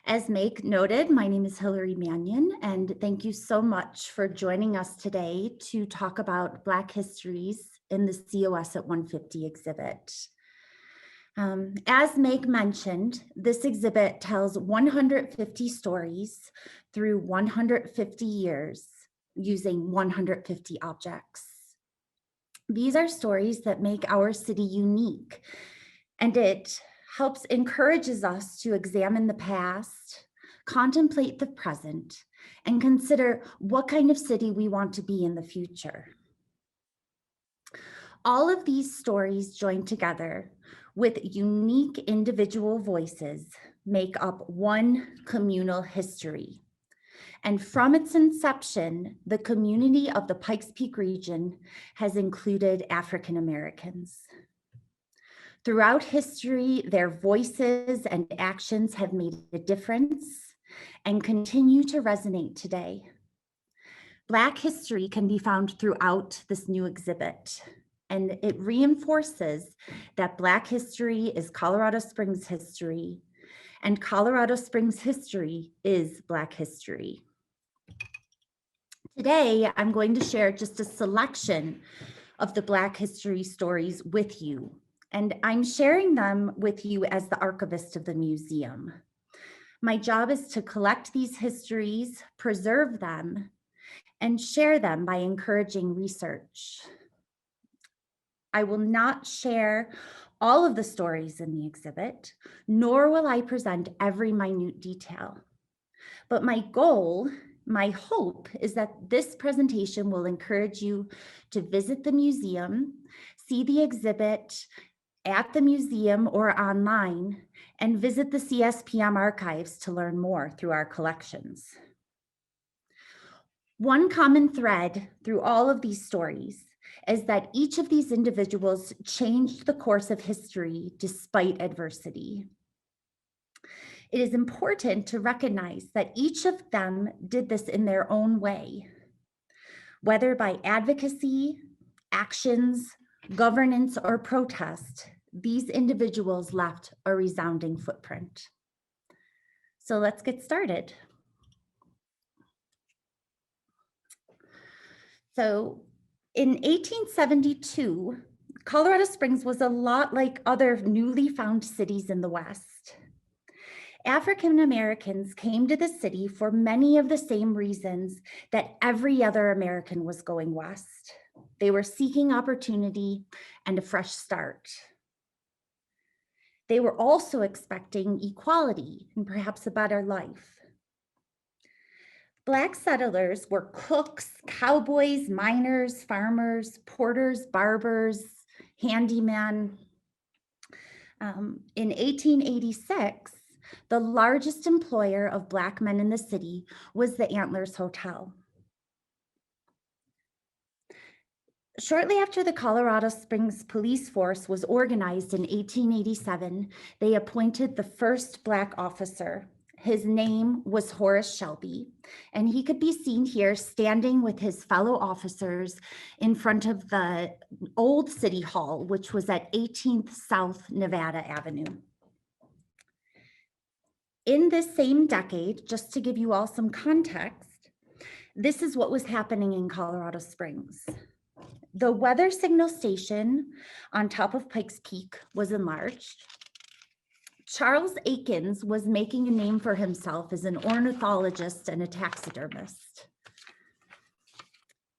As Make noted, my name is Hillary Mannion, and thank you so much for joining us today to talk about Black histories in the COS at 150 exhibit. As Meg mentioned, this exhibit tells 150 stories through 150 years using 150 objects. These are stories that make our city unique, and it encourages us to examine the past, contemplate the present, and consider what kind of city we want to be in the future. All of these stories joined together with unique individual voices make up one communal history. And from its inception, the community of the Pikes Peak region has included African Americans. Throughout history, their voices and actions have made a difference and continue to resonate today. Black history can be found throughout this new exhibit, and it reinforces that Black history is Colorado Springs history, and Colorado Springs history is Black history. Today, I'm going to share just a selection of the Black history stories with you, and I'm sharing them with you as the archivist of the museum. My job is to collect these histories, preserve them, and share them by encouraging research. I will not share all of the stories in the exhibit, nor will I present every minute detail. But my goal, my hope, is that this presentation will encourage you to visit the museum, see the exhibit at the museum or online, and visit the CSPM archives to learn more through our collections. One common thread through all of these stories is that each of these individuals changed the course of history despite adversity. It is important to recognize that each of them did this in their own way, whether by advocacy, actions, governance, or protest. These individuals left a resounding footprint. So let's get started. So in 1872, Colorado Springs was a lot like other newly found cities in the West. African Americans came to the city for many of the same reasons that every other American was going west. They were seeking opportunity and a fresh start. They were also expecting equality and perhaps a better life. Black settlers were cooks, cowboys, miners, farmers, porters, barbers, handymen. In 1886, the largest employer of Black men in the city was the Antlers Hotel. Shortly after the Colorado Springs police force was organized in 1887, they appointed the first Black officer. His name was Horace Shelby, and he could be seen here standing with his fellow officers in front of the old City Hall, which was at 18th South Nevada Avenue. In this same decade, just to give you all some context, this is what was happening in Colorado Springs. The weather signal station on top of Pikes Peak was enlarged. Charles Aikens was making a name for himself as an ornithologist and a taxidermist.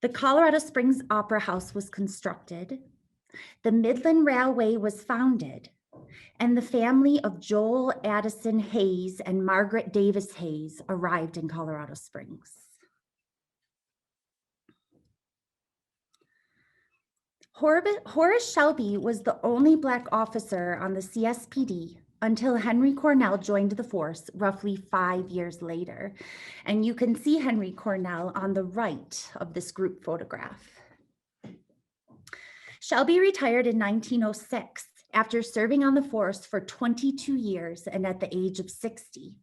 The Colorado Springs Opera House was constructed. The Midland Railway was founded, and the family of Joel Addison Hayes and Margaret Davis Hayes arrived in Colorado Springs. Horace Shelby was the only Black officer on the CSPD until Henry Cornell joined the force roughly 5 years later. And you can see Henry Cornell on the right of this group photograph. Shelby retired in 1906 after serving on the force for 22 years and at the age of 60.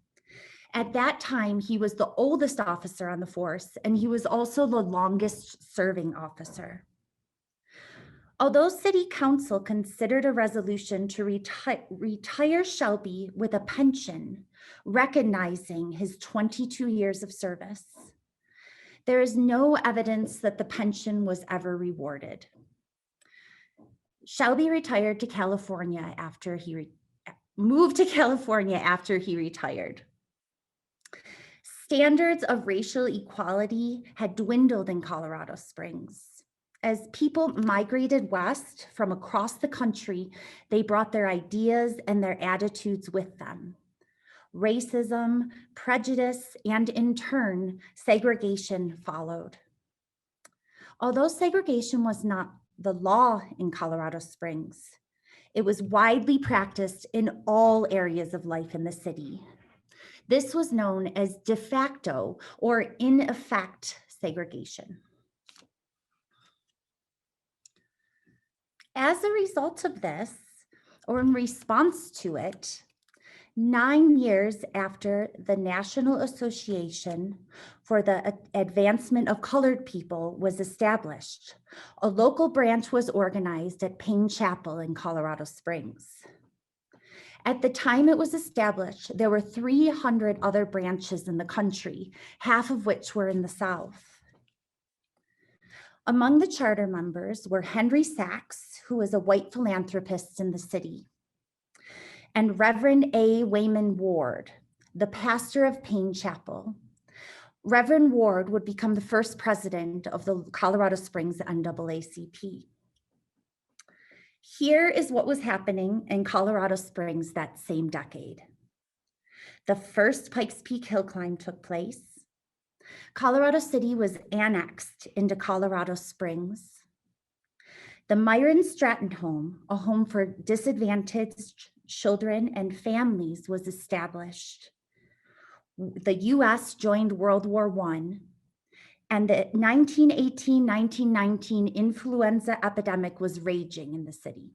At that time, he was the oldest officer on the force, and he was also the longest serving officer. Although City Council considered a resolution to retire Shelby with a pension, recognizing his 22 years of service, there is no evidence that the pension was ever rewarded. Shelby retired to California after he moved to California after he retired. Standards of racial equality had dwindled in Colorado Springs. As people migrated west from across the country, they brought their ideas and their attitudes with them. Racism, prejudice, and in turn, segregation followed. Although segregation was not the law in Colorado Springs, it was widely practiced in all areas of life in the city. This was known as de facto or in effect segregation. As a result of this, or in response to it, 9 years after the National Association for the Advancement of Colored People was established, a local branch was organized at Payne Chapel in Colorado Springs. At the time it was established, there were 300 other branches in the country, half of which were in the South. Among the charter members were Henry Sachs, who was a white philanthropist in the city, and Reverend A. Wayman Ward, the pastor of Payne Chapel. Reverend Ward would become the first president of the Colorado Springs NAACP. Here is what was happening in Colorado Springs that same decade. The first Pikes Peak hill climb took place. Colorado City was annexed into Colorado Springs. The Myron Stratton home, a home for disadvantaged children and families, was established. The US joined World War I, and the 1918-1919 influenza epidemic was raging in the city.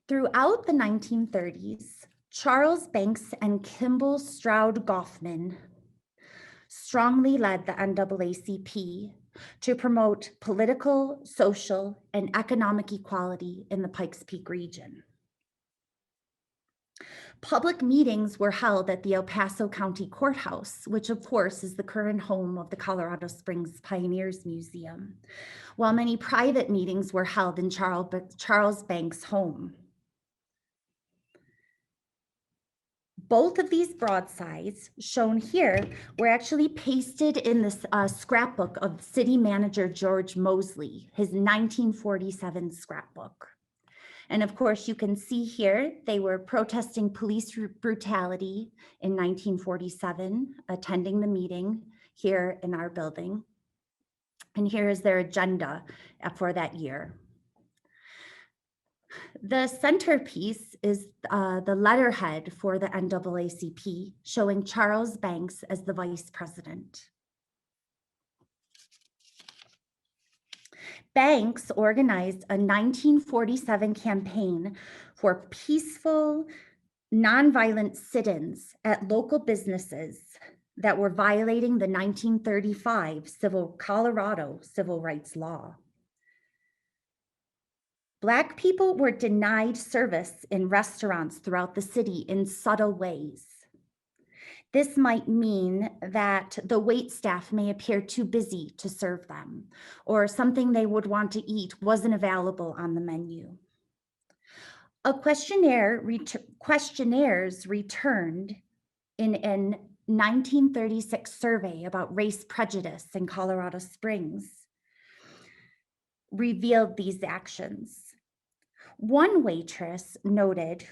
Throughout the 1930s, Charles Banks and Kimball Stroud Goffman strongly led the NAACP to promote political, social, and economic equality in the Pikes Peak region. Public meetings were held at the El Paso County Courthouse, which of course is the current home of the Colorado Springs Pioneers Museum, while many private meetings were held in Charles Banks' home. Both of these broadsides shown here were actually pasted in this scrapbook of city manager George Mosley, his 1947 scrapbook. And of course, you can see here, they were protesting police brutality in 1947, attending the meeting here in our building. And here is their agenda for that year. The centerpiece is the letterhead for the NAACP, showing Charles Banks as the vice president. Banks organized a 1947 campaign for peaceful, nonviolent sit-ins at local businesses that were violating the 1935 Colorado civil rights law. Black people were denied service in restaurants throughout the city in subtle ways. This might mean that the wait staff may appear too busy to serve them, or something they would want to eat wasn't available on the menu. Questionnaires returned in an 1936 survey about race prejudice in Colorado Springs revealed these actions. One waitress noted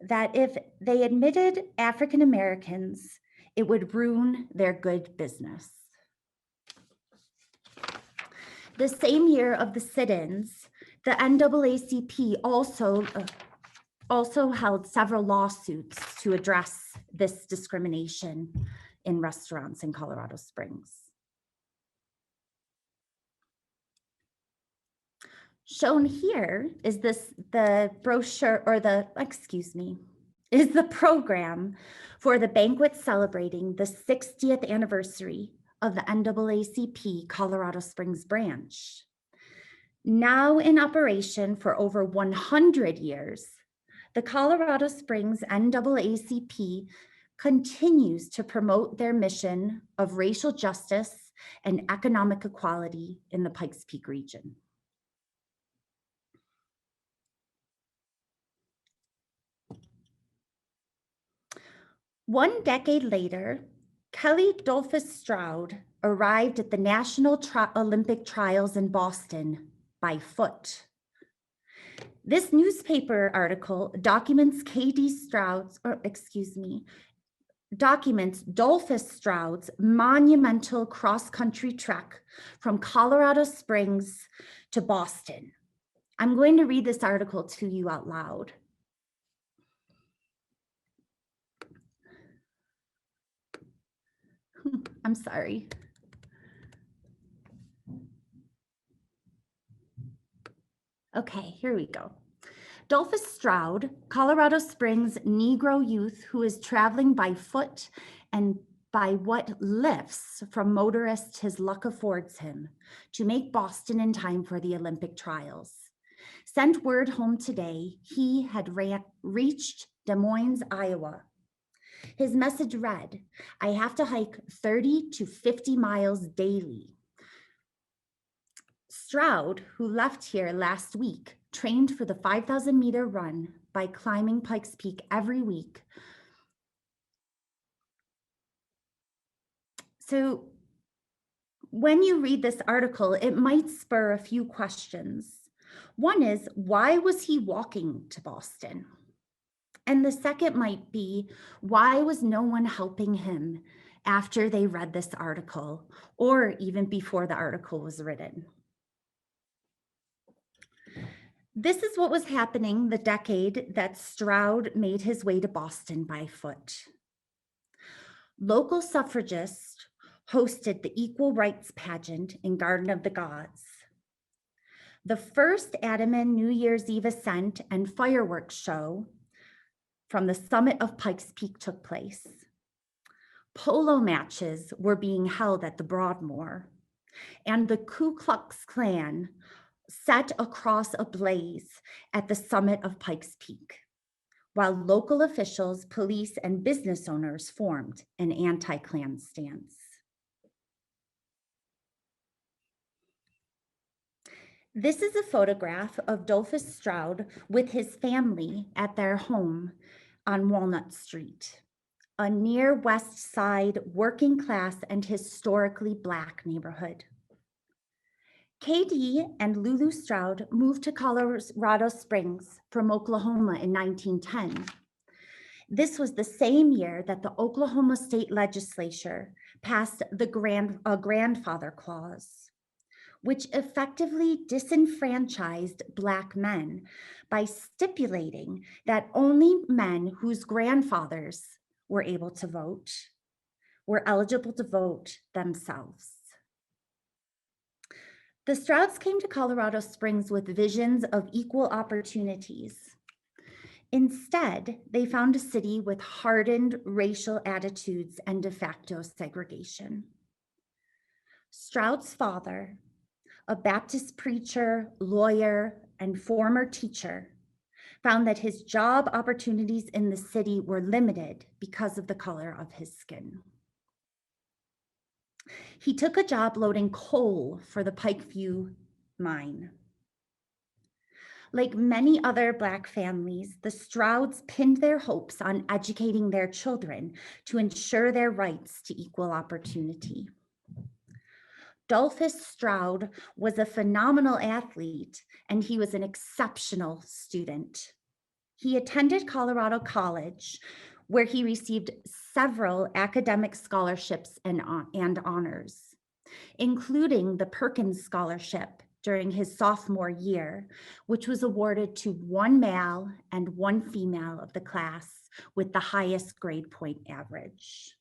that if they admitted African Americans, it would ruin their good business. The same year of the sit-ins, the NAACP also held several lawsuits to address this discrimination in restaurants in Colorado Springs. Shown here is the brochure, or is the program for the banquet celebrating the 60th anniversary of the NAACP Colorado Springs branch. Now in operation for over 100 years, the Colorado Springs NAACP continues to promote their mission of racial justice and economic equality in the Pikes Peak region. One decade later, Kelly Dolphus STROUD arrived at the National Olympic Trials in Boston by foot. This newspaper article documents documents Dolphus STROUD's monumental cross-country trek from Colorado Springs to Boston. I'm going to read this article to you out loud. I'm sorry. Okay, here we go. Dolphus STROUD, Colorado Springs Negro youth who is traveling by foot and by what lifts from motorists his luck affords him to make Boston in time for the Olympic trials. Sent word home today he had reached Des Moines, Iowa. His message read, "I have to hike 30 to 50 miles daily." STROUD, who left here last week, trained for the 5,000-meter run by climbing Pikes Peak every week. So when you read this article, it might spur a few questions. One is, why was he walking to Boston? And the second might be, why was no one helping him after they read this article, or even before the article was written? This is what was happening the decade that STROUD made his way to Boston by foot. Local suffragists hosted the Equal Rights Pageant in Garden of the Gods. The first AIRMAN New Year's Eve ascent and fireworks show from the summit of Pikes Peak took place. Polo matches were being held at the Broadmoor, and the Ku Klux Klan set across a blaze at the summit of Pikes Peak, while local officials, police, and business owners formed an anti-Klan stance. This is a photograph of Dolphus STROUD with his family at their home on Walnut Street, a near West Side working class and historically Black neighborhood. KD and Lulu STROUD moved to Colorado Springs from Oklahoma in 1910. This was the same year that the Oklahoma State Legislature passed the grandfather clause, which effectively disenfranchised Black men by stipulating that only men whose grandfathers were able to vote were eligible to vote themselves. The STROUDs came to Colorado Springs with visions of equal opportunities. Instead, they found a city with hardened racial attitudes and de facto segregation. STROUD's father, a Baptist preacher, lawyer, and former teacher, found that his job opportunities in the city were limited because of the color of his skin. He took a job loading coal for the Pikeview mine. Like many other Black families, the STROUDs pinned their hopes on educating their children to ensure their rights to equal opportunity. Dolphus STROUD was a phenomenal athlete, and he was an exceptional student. He attended Colorado College, where he received several academic scholarships and honors, including the PERKINS scholarship during his sophomore year, which was awarded to one male and one female of the class with the highest grade point average.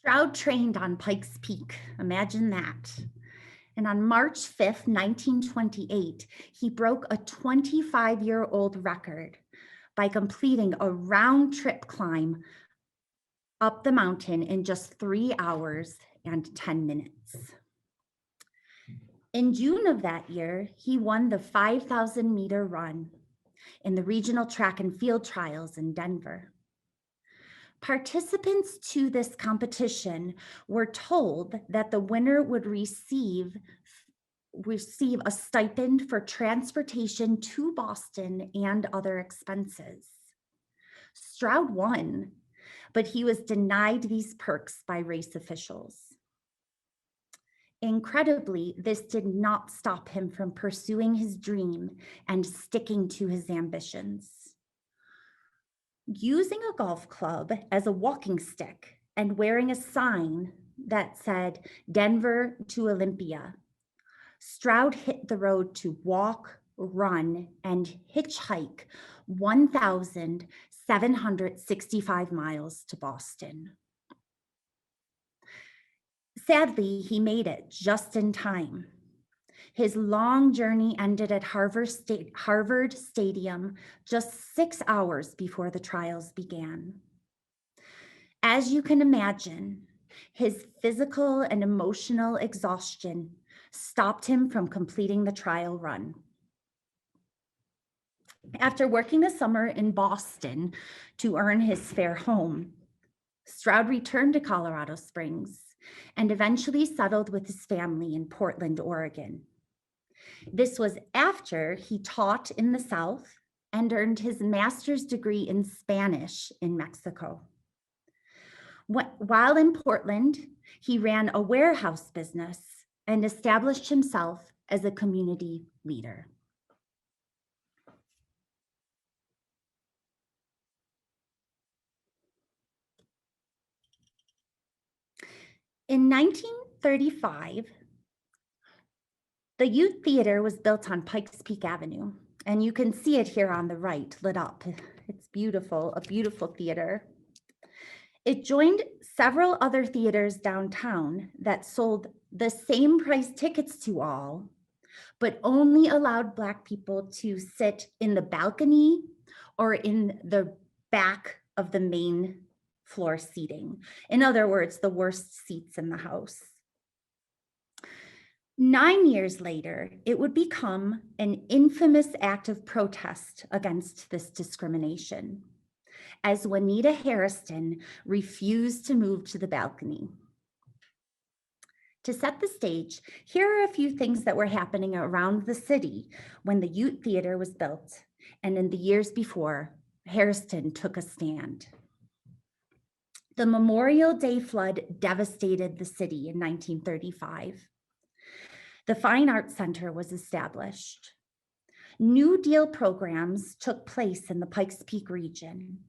STROUD trained on Pikes Peak, imagine that. And on March 5th, 1928, he broke a 25-year-old record by completing a round-trip climb up the mountain in just 3 hours and 10 minutes. In June of that year, he won the 5,000-meter run in the regional track and field trials in Denver. Participants to this competition were told that the winner would receive a stipend for transportation to Boston and other expenses. Stroud won, but he was denied these perks by race officials. Incredibly, this did not stop him from pursuing his dream and sticking to his ambitions. Using a golf club as a walking stick and wearing a sign that said Denver to Olympia, Stroud hit the road to walk, run, and hitchhike 1,765 miles to Boston. Sadly, he made it just in time. His long journey ended at Harvard Stadium just 6 hours before the trials began. As you can imagine, his physical and emotional exhaustion stopped him from completing the trial run. After working the summer in Boston to earn his fare home, Stroud returned to Colorado Springs and eventually settled with his family in Portland, Oregon. This was after he taught in the South and earned his master's degree in Spanish in Mexico. While in Portland, he ran a warehouse business and established himself as a community leader. In 1935, the Youth Theater was built on Pikes Peak Avenue, and you can see it here on the right, lit up. It's beautiful, a beautiful theater. It joined several other theaters downtown that sold the same price tickets to all, but only allowed Black people to sit in the balcony or in the back of the main floor seating. In other words, the worst seats in the house. 9 years later, it would become an infamous act of protest against this discrimination, as Juanita Hairston refused to move to the balcony. To set the stage, here are a few things that were happening around the city when the Youth Theater was built and in the years before Hairston took a stand. The Memorial Day flood devastated the city in 1935. The Fine Arts Center was established. New Deal programs took place in the Pikes Peak region.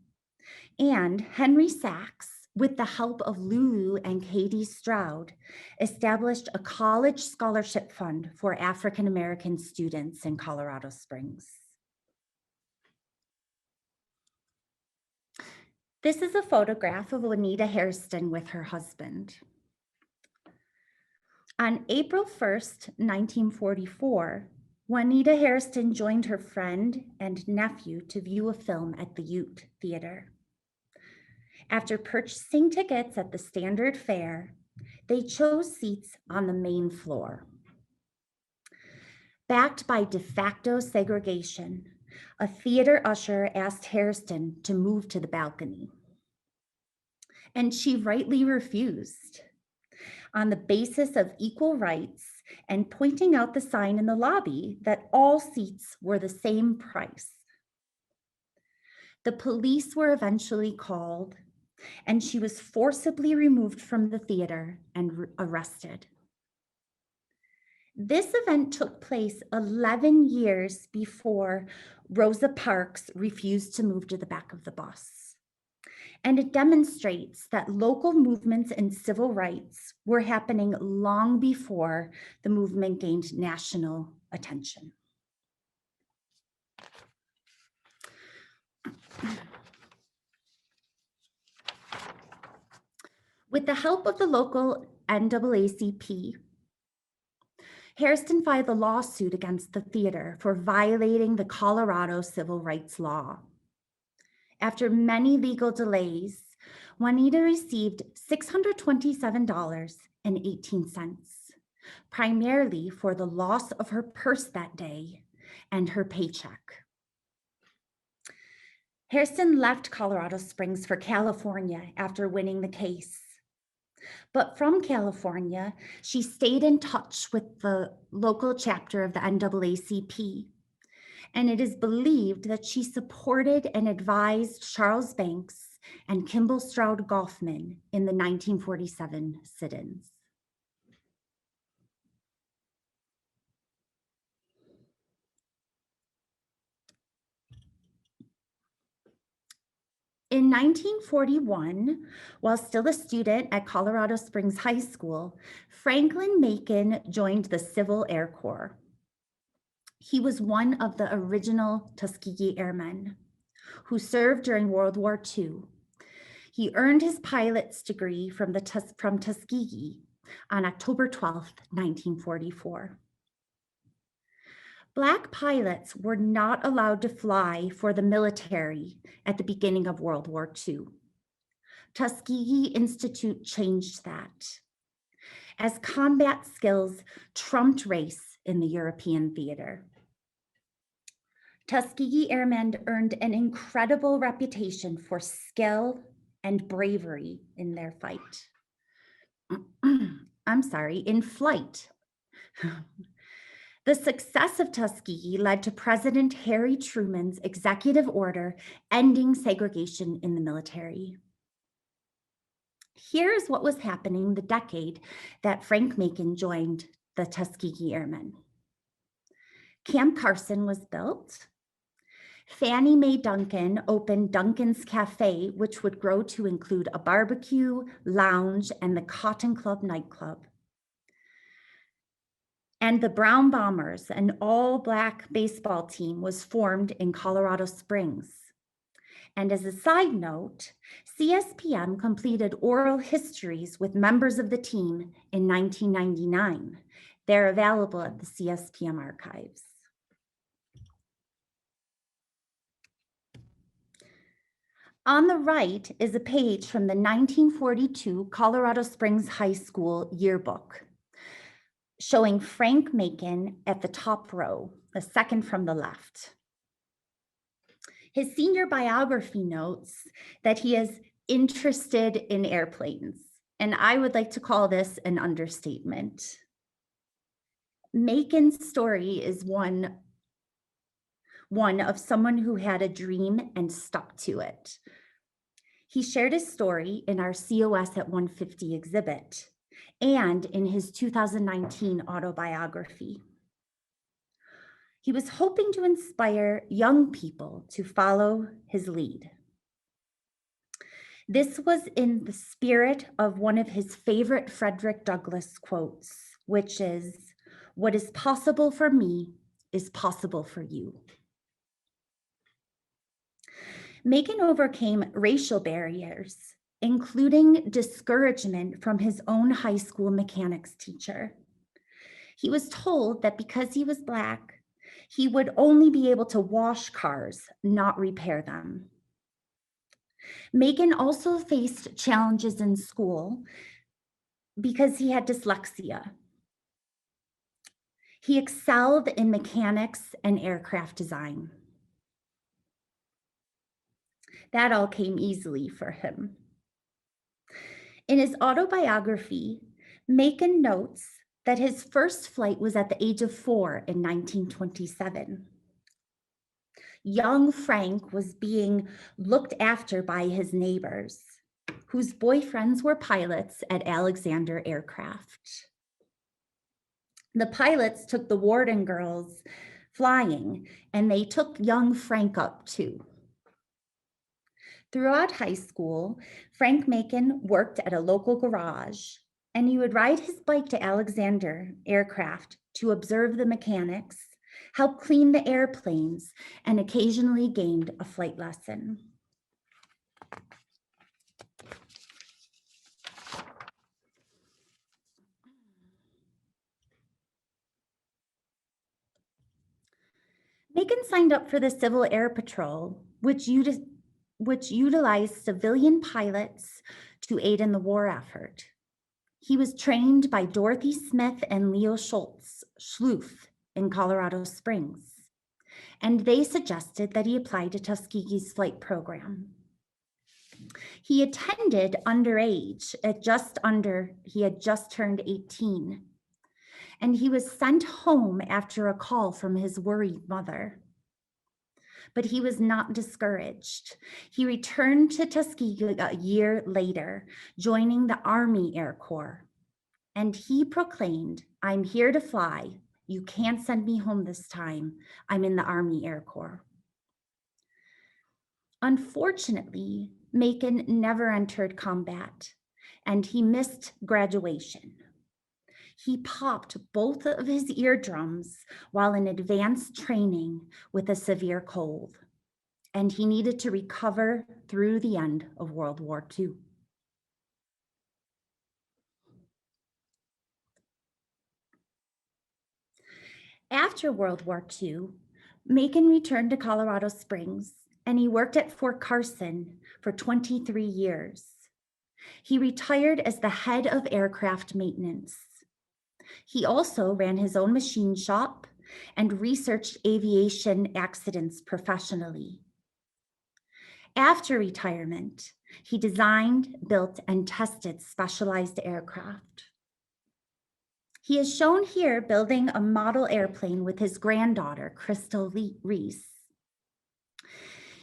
And Henry Sachs, with the help of Lulu and Katie Stroud, established a college scholarship fund for African-American students in Colorado Springs. This is a photograph of Juanita Hairston with her husband. On April 1st, 1944, Juanita Hairston joined her friend and nephew to view a film at the Youth Theater. After purchasing tickets at the standard fare, they chose seats on the main floor. Backed by de facto segregation, a theater usher asked Hairston to move to the balcony. And she rightly refused, on the basis of equal rights and pointing out the sign in the lobby that all seats were the same price. The police were eventually called, and she was forcibly removed from the theater and arrested. This event took place 11 years before Rosa Parks refused to move to the back of the bus. And it demonstrates that local movements in civil rights were happening long before the movement gained national attention. With the help of the local NAACP, Hairston filed a lawsuit against the theater for violating the Colorado civil rights law. After many legal delays, Juanita received $627.18, primarily for the loss of her purse that day and her paycheck. Hairston left Colorado Springs for California after winning the case. But from California, she stayed in touch with the local chapter of the NAACP. And it is believed that she supported and advised Charles Banks and Kimball Stroud Goffman in the 1947 sit-ins. In 1941, while still a student at Colorado Springs High School, Franklin Macon joined the Civil Air Corps. He was one of the original Tuskegee Airmen who served during World War II. He earned his pilot's degree from Tuskegee on October 12, 1944. Black pilots were not allowed to fly for the military at the beginning of World War II. Tuskegee Institute changed that, as combat skills trumped race in the European theater. Tuskegee Airmen earned an incredible reputation for skill and bravery in their fight. In flight. The success of Tuskegee led to President Harry Truman's executive order ending segregation in the military. Here's what was happening the decade that Frank Macon joined the Tuskegee Airmen. Camp Carson was built. Fannie Mae Duncan opened Duncan's Cafe, which would grow to include a barbecue, lounge, and the Cotton Club nightclub. And the Brown Bombers, an all-Black baseball team, was formed in Colorado Springs. And as a side note, CSPM completed oral histories with members of the team in 1999. They're available at the CSPM archives. On the right is a page from the 1942 Colorado Springs High School yearbook, showing Frank Macon at the top row, the second from the left. His senior biography notes that he is interested in airplanes, and I would like to call this an understatement. Macon's story is one of someone who had a dream and stuck to it. He shared his story in our COS at 150 exhibit and in his 2019 autobiography. He was hoping to inspire young people to follow his lead. This was in the spirit of one of his favorite Frederick Douglass quotes, which is, "What is possible for me is possible for you." Macon overcame racial barriers, including discouragement from his own high school mechanics teacher. He was told that because he was Black, he would only be able to wash cars, not repair them. Macon also faced challenges in school because he had dyslexia. He excelled in mechanics and aircraft design. That all came easily for him. In his autobiography, Macon notes that his first flight was at the age of 4 in 1927. Young Frank was being looked after by his neighbors, whose boyfriends were pilots at Alexander Aircraft. The pilots took the Warden girls flying, and they took young Frank up too. Throughout high school, Frank Macon worked at a local garage, and he would ride his bike to Alexander Aircraft to observe the mechanics, help clean the airplanes, and occasionally gained a flight lesson. Macon signed up for the Civil Air Patrol, which which utilized civilian pilots to aid in the war effort. He was trained by Dorothy Smith and Leo Schluth in Colorado Springs, and they suggested that he apply to Tuskegee's flight program. He attended underage he had just turned 18, and he was sent home after a call from his worried mother. But he was not discouraged. He returned to Tuskegee a year later, joining the Army Air Corps. And he proclaimed, "I'm here to fly. You can't send me home this time. I'm in the Army Air Corps." Unfortunately, MACON never entered combat, and he missed graduation. He popped both of his eardrums while in advanced training with a severe cold, and he needed to recover through the end of World War II. After World War II, MACON returned to Colorado Springs, and he worked at Fort Carson for 23 years. He retired as the head of aircraft maintenance. He also ran his own machine shop and researched aviation accidents professionally. After retirement, he designed, built, and tested specialized aircraft. He is shown here building a model airplane with his granddaughter, Crystal Reese.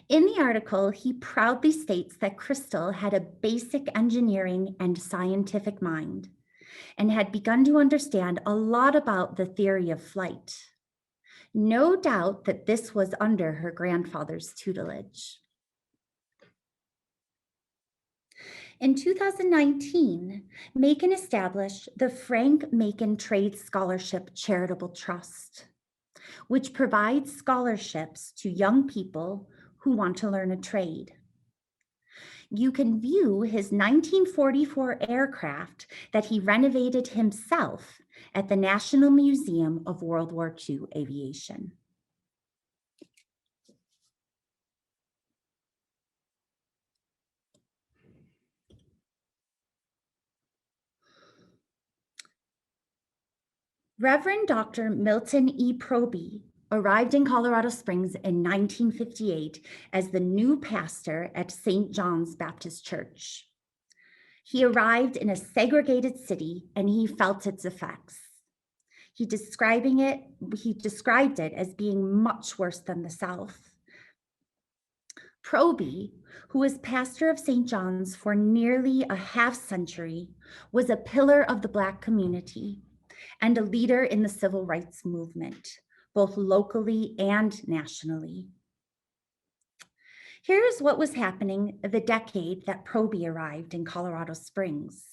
In the article, he proudly states that Crystal had a basic engineering and scientific mind and had begun to understand a lot about the theory of flight. No doubt that this was under her grandfather's tutelage. In 2019, MACON established the Frank MACON Trade Scholarship Charitable Trust, which provides scholarships to young people who want to learn a trade. You can view his 1944 aircraft that he renovated himself at the National Museum of World War II Aviation. Reverend Dr. Milton E. PROBY arrived in Colorado Springs in 1958 as the new pastor at St. John's Baptist Church. He arrived in a segregated city and he felt its effects. He described it as being much worse than the South. PROBY, who was pastor of St. John's for nearly a half century, was a pillar of the Black community and a leader in the civil rights movement, both locally and nationally. Here's what was happening the decade that PROBY arrived in Colorado Springs.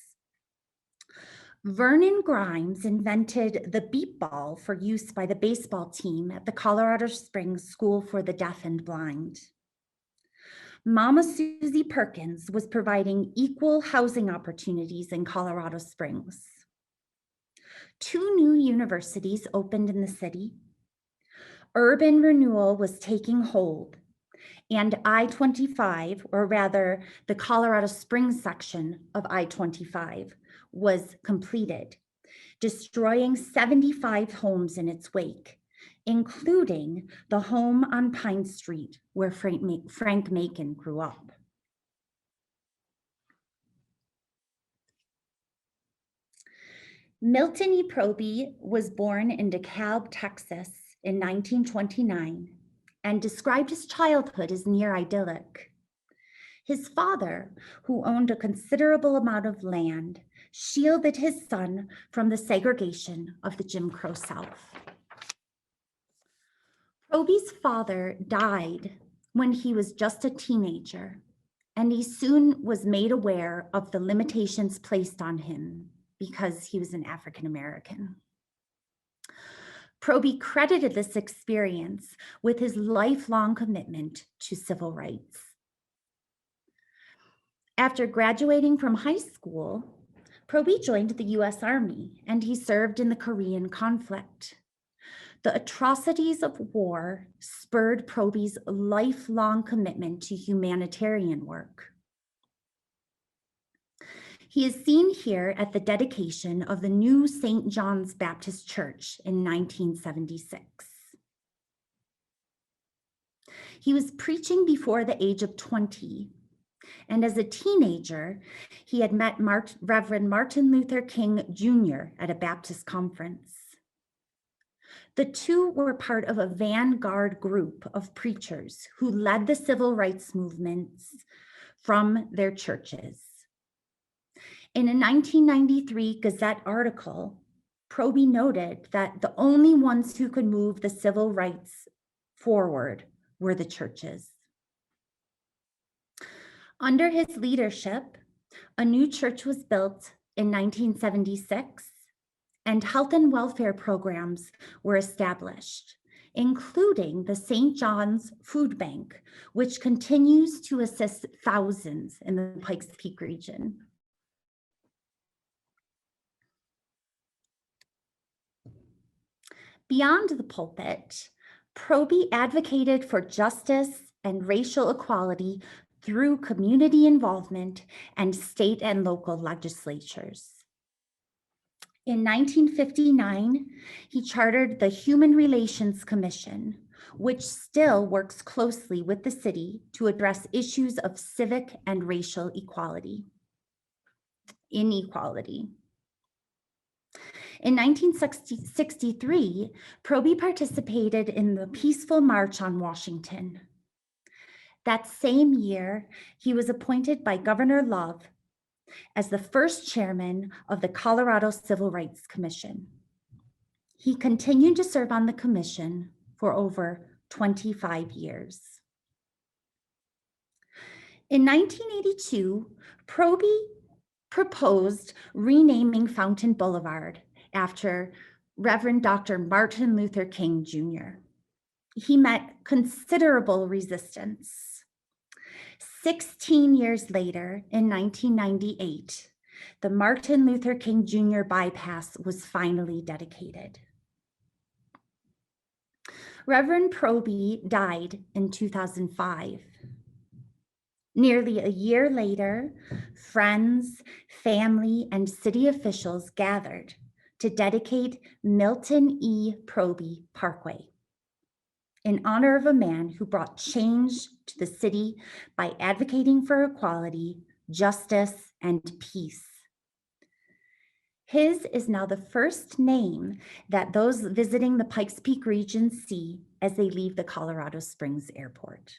Vernon Grimes invented the beep ball for use by the baseball team at the Colorado Springs School for the Deaf and Blind. Mama Susie Perkins was providing equal housing opportunities in Colorado Springs. 2 new universities opened in the city. Urban renewal was taking hold, and I-25, or rather the Colorado Springs section of I-25, was completed, destroying 75 homes in its wake, including the home on Pine Street where Frank MACON grew up. Milton E. PROBY was born in DeKalb, Texas in 1929 and described his childhood as near idyllic. His father, who owned a considerable amount of land, shielded his son from the segregation of the Jim Crow South. PROBY's father died when he was just a teenager, and he soon was made aware of the limitations placed on him because he was an African American. PROBY credited this experience with his lifelong commitment to civil rights. After graduating from high school, PROBY joined the US Army and he served in the Korean conflict. The atrocities of war spurred PROBY's lifelong commitment to humanitarian work. He is seen here at the dedication of the new St. John's Baptist Church in 1976. He was preaching before the age of 20, and as a teenager, he had met Reverend Martin Luther King Jr. at a Baptist conference. The two were part of a vanguard group of preachers who led the civil rights movements from their churches. In a 1993 Gazette article, PROBY noted that the only ones who could move the civil rights forward were the churches. Under his leadership, a new church was built in 1976, and health and welfare programs were established, including the St. John's Food Bank, which continues to assist thousands in the Pikes Peak region. Beyond the pulpit, PROBY advocated for justice and racial equality through community involvement and state and local legislatures. In 1959, he chartered the Human Relations Commission, which still works closely with the city to address issues of civic and racial inequality. In 1963, PROBY participated in the Peaceful March on Washington. That same year, he was appointed by Governor Love as the first chairman of the Colorado Civil Rights Commission. He continued to serve on the commission for over 25 years. In 1982, PROBY proposed renaming Fountain Boulevard after Reverend Dr. Martin Luther King Jr. He met considerable resistance. 16 years later, in 1998, the Martin Luther King Jr. bypass was finally dedicated. Reverend PROBY died in 2005. Nearly a year later, friends, family, and city officials gathered to dedicate Milton E. PROBY Parkway in honor of a man who brought change to the city by advocating for equality, justice, and peace. His is now the first name that those visiting the Pikes Peak region see as they leave the Colorado Springs Airport.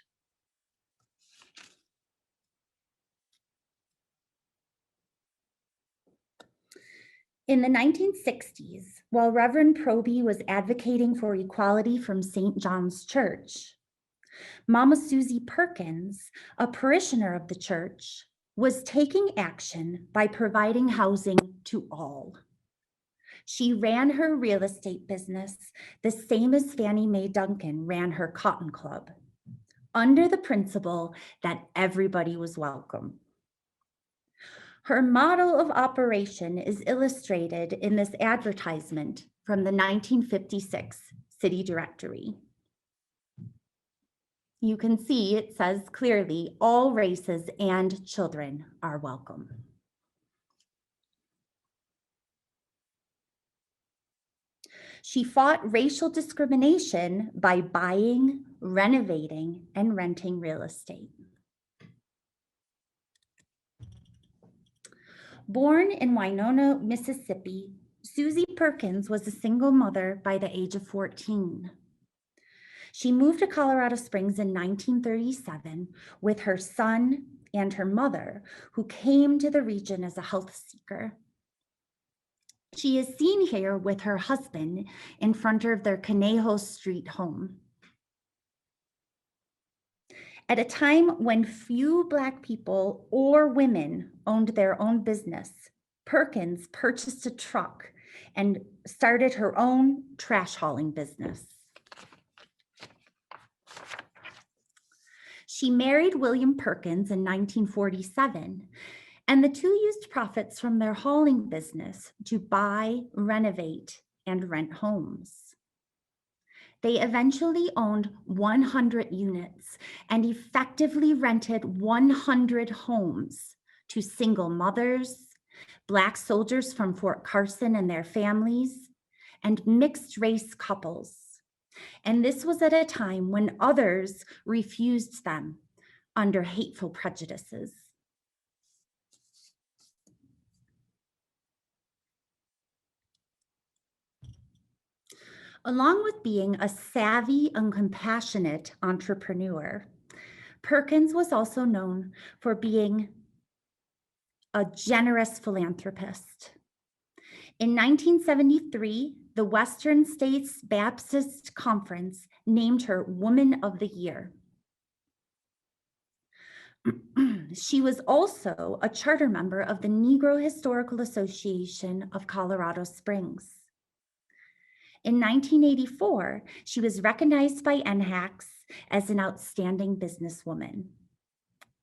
In the 1960s, while Reverend PROBY was advocating for equality from St. John's Church, Mama Susie Perkins, a parishioner of the church, was taking action by providing housing to all. She ran her real estate business the same as Fannie Mae Duncan ran her cotton club, under the principle that everybody was welcome. Her model of operation is illustrated in this advertisement from the 1956 City Directory. You can see it says clearly, all races and children are welcome. She fought racial discrimination by buying, renovating, and renting real estate. Born in Winona, Mississippi, Susie Perkins was a single mother by the age of 14. She moved to Colorado Springs in 1937 with her son and her mother, who came to the region as a health seeker. She is seen here with her husband in front of their Conejo Street home. At a time when few Black people or women owned their own business, Perkins purchased a truck and started her own trash hauling business. She married William Perkins in 1947, and the two used profits from their hauling business to buy, renovate, and rent homes. They eventually owned 100 units and effectively rented 100 homes to single mothers, Black soldiers from Fort Carson and their families, and mixed race couples. And this was at a time when others refused them under hateful prejudices. Along with being a savvy and compassionate entrepreneur, Perkins was also known for being a generous philanthropist. In 1973, the Western States Baptist Conference named her Woman of the Year. She was also a charter member of the Negro Historical Association of Colorado Springs. In 1984, she was recognized by NAACP as an outstanding businesswoman.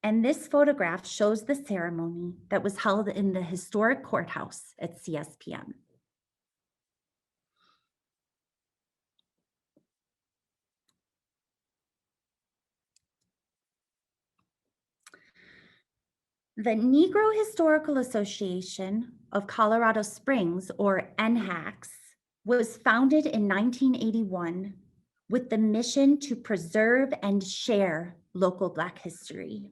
And this photograph shows the ceremony that was held in the historic courthouse at CSPM. The Negro Historical Association of Colorado Springs, or NAACP, was founded in 1981 with the mission to preserve and share local Black history.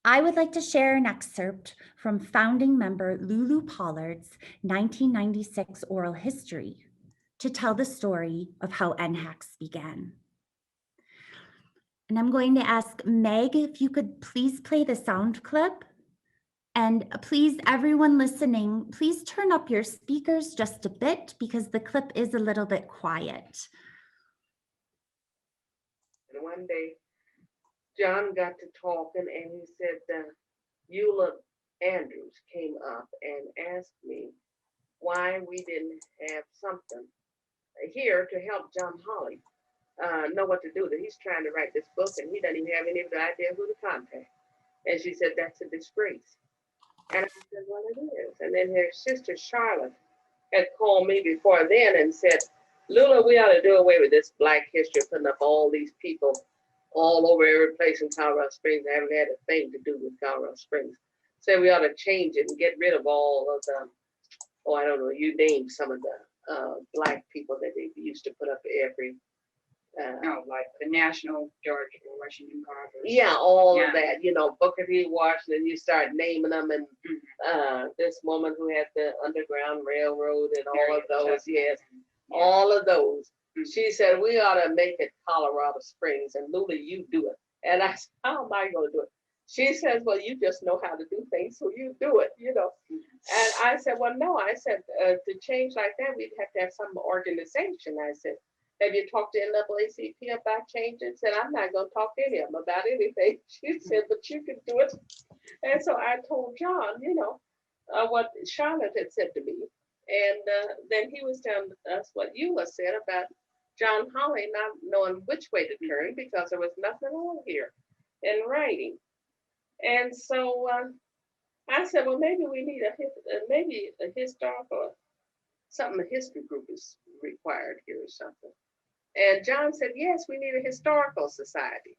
I would like to share an excerpt from founding member Lulu Pollard's 1996 oral history to tell the story of how NAACP began. And I'm going to ask Meg if you could please play the sound clip. And please, everyone listening, please turn up your speakers just a bit because the clip is a little bit quiet. And one day, John got to talking and he said, Eula Andrews came up and asked me why we didn't have something here to help John Holly know what to do. That he's trying to write this book and he doesn't even have any idea who to contact. And she said, that's a disgrace. And I said, well, it is. And then her sister Charlotte had called me before then and said, Lula, we ought to do away with this Black history, putting up all these people all over every place in Colorado Springs. I haven't had a thing to do with Colorado Springs. So we ought to change it and get rid of all of the, oh, I don't know, you named some of the Black people that they used to put up every like the National George Washington Carver. Yeah, all of that, you know, Booker T. Washington, you start naming them, and this woman who had the Underground Railroad and all of those, yes, all of those. She said, we ought to make it Colorado Springs, and Lula, you do it. And I said, how am I going to do it? She says, well, you just know how to do things, so you do it, you know. And I said, well, no, I said, to change like that, we'd have to have some organization. I said, have you talked to NAACP about changes? And I'm not going to talk to any of them about anything. She said, but you can do it. And so I told John, you know, what Charlotte had said to me. And then he was telling us what Eula said about John Holly not knowing which way to turn because there was nothing wrong here in writing. And so I said, well, maybe we need a historical, something a history group is required here or something. And John said, yes, we need a historical society.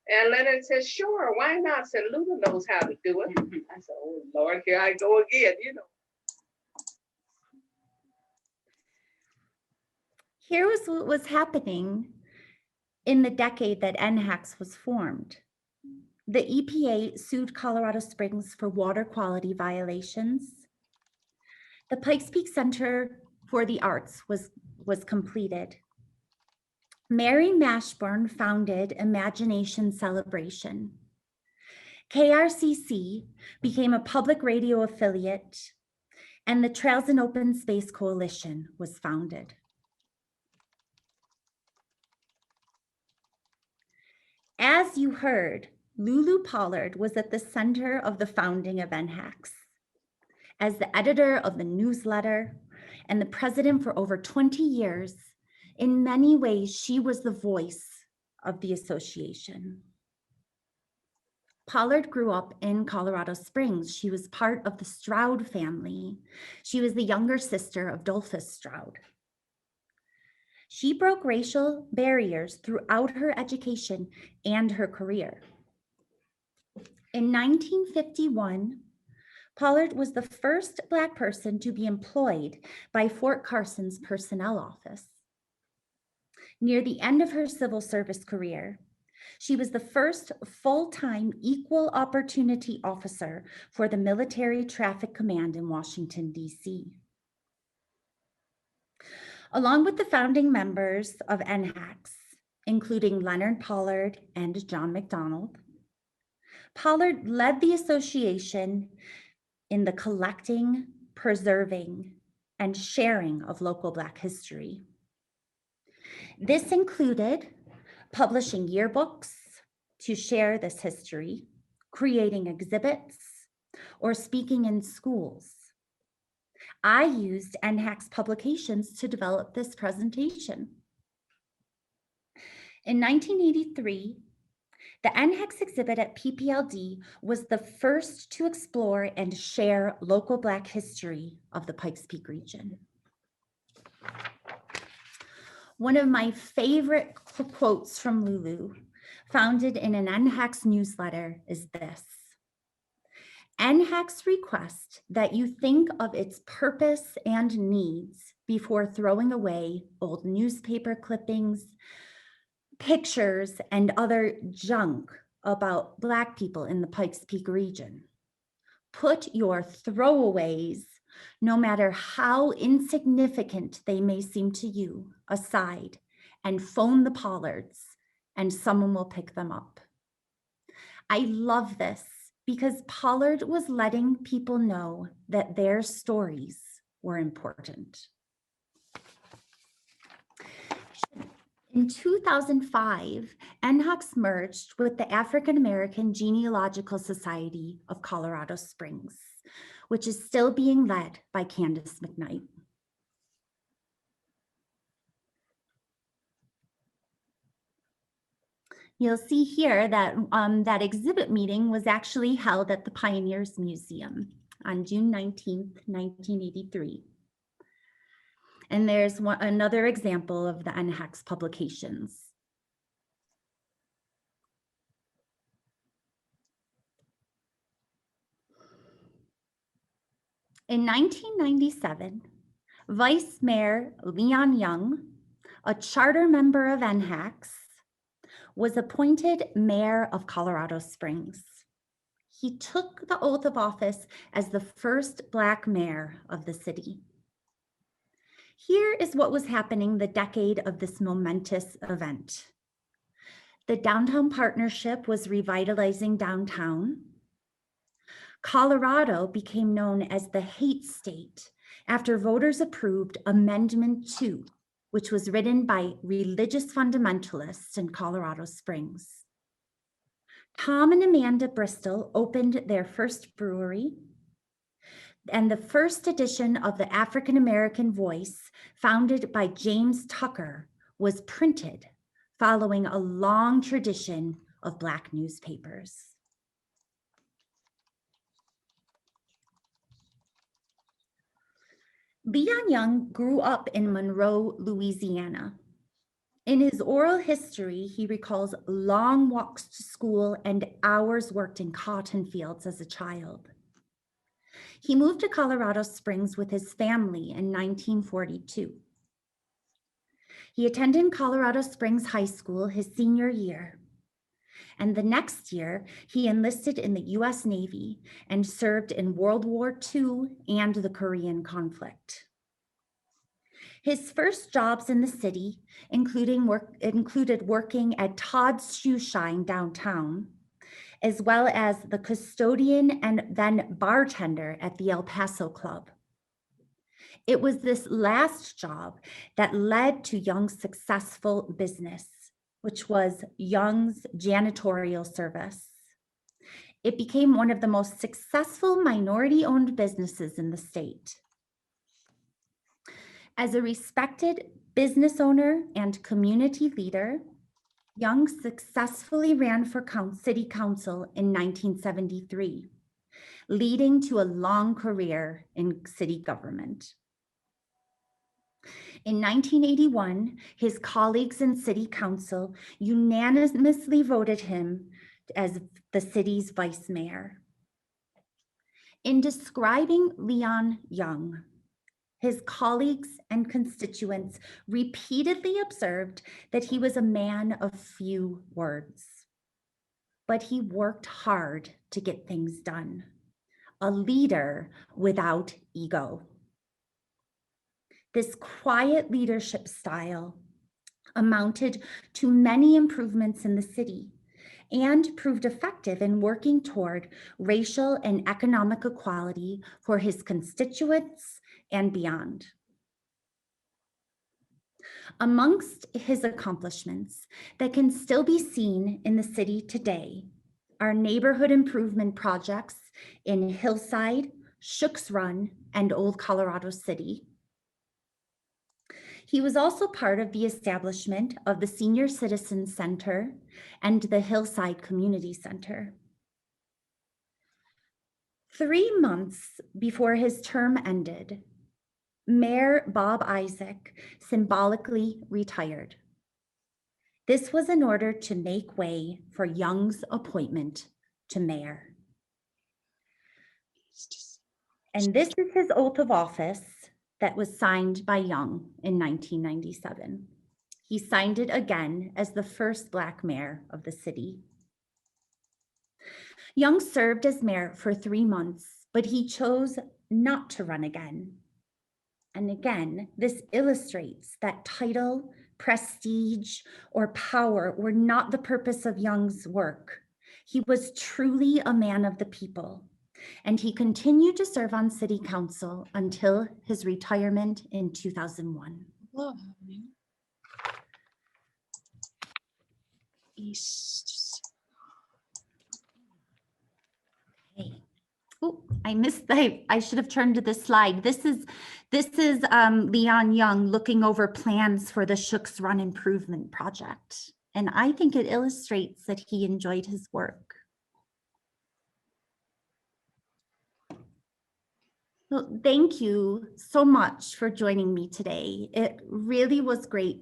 And Leonard said, sure, why not? I said, Lula knows how to do it. I said, oh, Lord, here I go again, you know. Here was what was happening in the decade that NAACP was formed. The EPA sued Colorado Springs for water quality violations. The Pikes Peak Center for the Arts was completed. Mary Mashburn founded Imagination Celebration. KRCC became a public radio affiliate, and the Trails and Open Space Coalition was founded. As you heard, Lulu Pollard was at the center of the founding of NAACP. As the editor of the newsletter and the president for over 20 years, in many ways, she was the voice of the association. Pollard grew up in Colorado Springs. She was part of the STROUD family. She was the younger sister of DOLPHUS STROUD. She broke racial barriers throughout her education and her career. In 1951, Pollard was the first Black person to be employed by Fort Carson's personnel office. Near the end of her civil service career, she was the first full-time equal opportunity officer for the Military Traffic Command in Washington, D.C. Along with the founding members of NHACS, including Leonard Pollard and John McDonald, Pollard led the association in the collecting, preserving, and sharing of local Black history. This included publishing yearbooks to share this history, creating exhibits, or speaking in schools. I used NHACS publications to develop this presentation. In 1983, the NHACS exhibit at PPLD was the first to explore and share local Black history of the Pikes Peak region. One of my favorite quotes from Lulu, founded in an NHACS newsletter, is this: NHACS requests that you think of its purpose and needs before throwing away old newspaper clippings, pictures, and other junk about Black people in the Pikes Peak region. Put your throwaways, no matter how insignificant they may seem to you, aside and phone the Pollards, and someone will pick them up. I love this because Pollard was letting people know that their stories were important. In 2005, NHACS merged with the African American Genealogical Society of Colorado Springs, which is still being led by Candace McKnight. You'll see here that that exhibit meeting was actually held at the Pioneers Museum on June 19th, 1983. And there's another example of the NHACS publications. In 1997, Vice Mayor Leon Young, a charter member of NHACS, was appointed mayor of Colorado Springs. He took the oath of office as the first Black mayor of the city. Here is what was happening the decade of this momentous event. The Downtown Partnership was revitalizing downtown. Colorado became known as the hate state after voters approved Amendment 2, which was written by religious fundamentalists in Colorado Springs. Tom and Amanda Bristol opened their first brewery, and the first edition of the African American Voice, founded by James Tucker, was printed following a long tradition of Black newspapers. Leon Young grew up in Monroe, Louisiana. In his oral history, he recalls long walks to school and hours worked in cotton fields as a child. He moved to Colorado Springs with his family in 1942. He attended Colorado Springs High School his senior year. And the next year, he enlisted in the US Navy and served in World War II and the Korean conflict. His first jobs in the city included working at Todd's Shoe Shine downtown, as well as the custodian and then bartender at the El Paso Club. It was this last job that led to Young's successful business, which was Young's Janitorial Service. It became one of the most successful minority-owned businesses in the state. As a respected business owner and community leader, Young successfully ran for city council in 1973, leading to a long career in city government. In 1981, his colleagues in city council unanimously voted him as the city's vice mayor. In describing Leon Young, his colleagues and constituents repeatedly observed that he was a man of few words, but he worked hard to get things done, a leader without ego. This quiet leadership style amounted to many improvements in the city and proved effective in working toward racial and economic equality for his constituents and beyond. Amongst his accomplishments that can still be seen in the city today are neighborhood improvement projects in Hillside, Shooks Run, and Old Colorado City. He was also part of the establishment of the Senior Citizen Center and the Hillside Community Center. 3 months before his term ended, Mayor Bob Isaac symbolically retired. This was in order to make way for Young's appointment to mayor. And this is his oath of office that was signed by Young in 1997. He signed it again as the first Black mayor of the city. Young served as mayor for 3 months, but he chose not to run again. And again, this illustrates that title, prestige, or power were not the purpose of Young's work. He was truly a man of the people, and he continued to serve on city council until his retirement in 2001. Okay. Oh, I missed I should have turned to this slide. This is Leon Young looking over plans for the Shooks Run Improvement Project. And I think it illustrates that he enjoyed his work. Well, thank you so much for joining me today. It really was great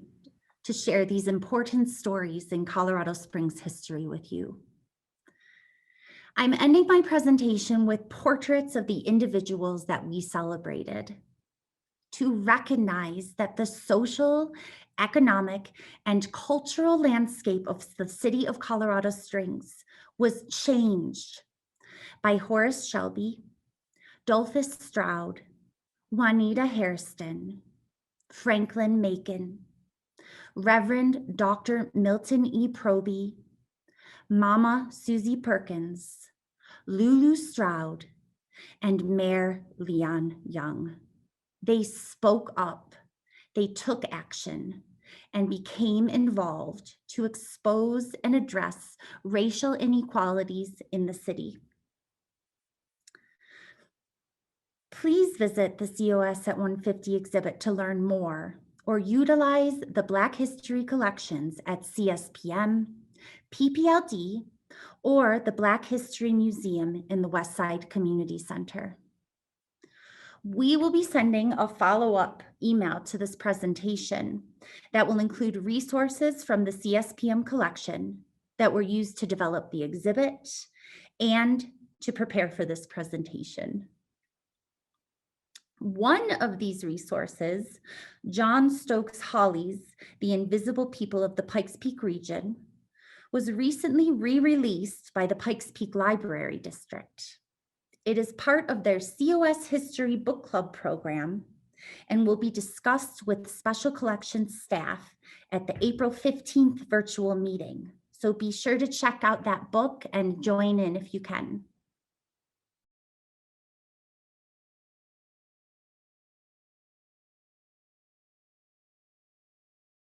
to share these important stories in Colorado Springs history with you. I'm ending my presentation with portraits of the individuals that we celebrated to recognize that the social, economic, and cultural landscape of the city of Colorado Springs was changed by HORACE SHELBY, DOLPHUS STROUD, Juanita Hairston, Franklin MACON, Reverend Dr. Milton E. PROBY, Mama Susie PERKINS, Lulu STROUD, and Mayor Leon Young. They spoke up, they took action, and became involved to expose and address racial inequalities in the city. Please visit the COS at 150 exhibit to learn more, or utilize the Black History collections at CSPM, PPLD, or the Black History Museum in the Westside Community Center. We will be sending a follow-up email to this presentation that will include resources from the CSPM collection that were used to develop the exhibit and to prepare for this presentation. One of these resources, John Stokes Hawley's The Invisible People of the Pikes Peak Region, was recently re-released by the Pikes Peak Library District. It is part of their COS History Book Club program and will be discussed with special collections staff at the April 15th virtual meeting. So be sure to check out that book and join in if you can.